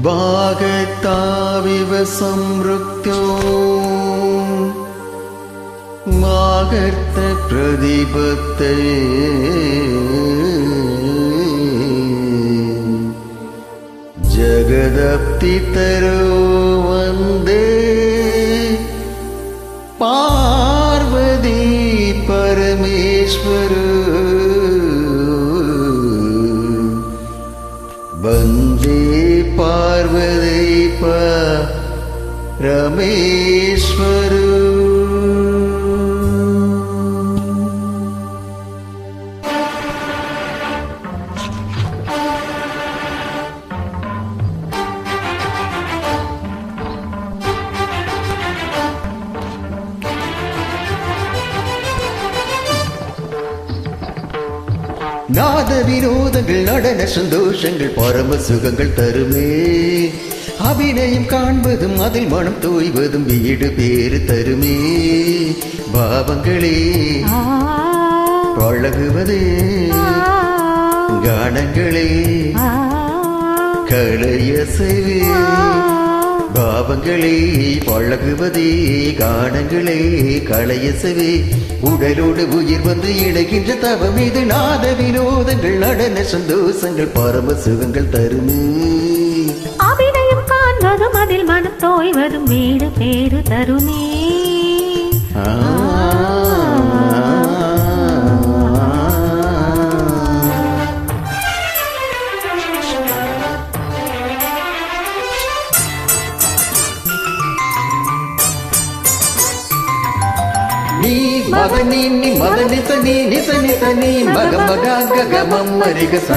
भागताविव संवृक्तो मागर्त प्रतिपत्ते जगदप्तितरो वन्दे पार्वती परमेश्वर वन्दे पार्वती परमेश्वर நாத வினோதங்கள் நடன சந்தோஷங்கள் பரம சுகங்கள் தருமே அபிநயம் காண்பதும் அதில் மனம் தோய்வதும் வீடு பேறு தருமே பாவங்களே பழகுவதே கானங்களே கலையசைவே பாவங்களே பழகுவதே கானங்களே கலையசவே உடலோடு உயிர் வந்து இணைகின்ற தவம் இது நாத வினோதங்கள் நடன சந்தோஷங்கள் பரம சுகங்கள் தருமே அபிநயம் காண்பதும் அதில் மனம் தோய்வதும் வீடு பேறு தருமே நீ மகனி நீ மகனி தனி நிசனி தனி மக மக ககமம் மரிகச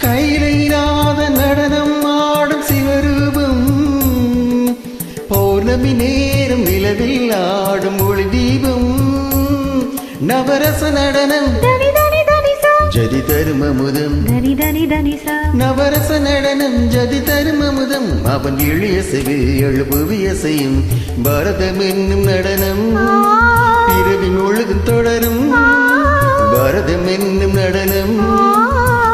கைலைநாத நடனம் ஆடும் சிவரூபம் பௌர்ணமி நேரம் நிலவில் ஆடும் ஒளி தீபம் நவரச நடனம் ஜதி தருமமுதம் நவரச நடனம் ஜதி தருமமுதம் அவன் எளிய செவி எழுப்புவிய செய்யும் பரதம் என்னும் நடனம் பிறவி முழுதும் தொடரும் பரதம் என்னும் நடனம்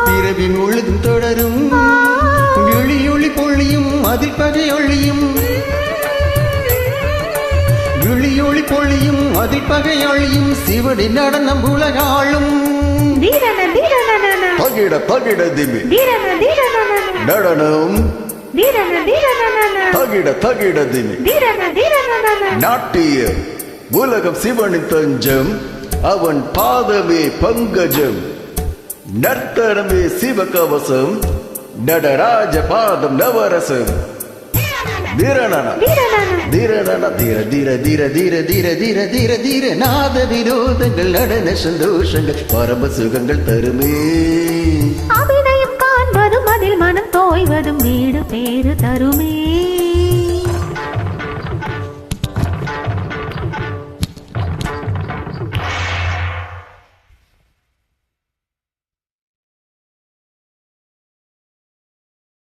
பிறவி முழுதும் தொடரும் விழியொளி பொழியும் அதில் பகை ஒழியும் விழியொளி பொழியும் அதில் பகை ஒழியும் சிவடி நடனம் உலகாளும் பகிட பகிட திமி நடனம் பகிட பகிட திமி நாட்டிய உலகம் சிவனின் தஞ்சம் அவன் பாதமே பங்கஜம் நர்த்தனமே சிவகவசம் நடராஜ பாதம் நவரசம் தீரணன தீரணன தீர தீர தீர தீர தீர தீர தீர தீர நாத வினோதங்கள் நடன சந்தோஷங்கள் பரம சுகங்கள் தருமே அபிநயம் காண்பதும் அதில் மனம் தோய்வதும் வீடு பேறு தருமே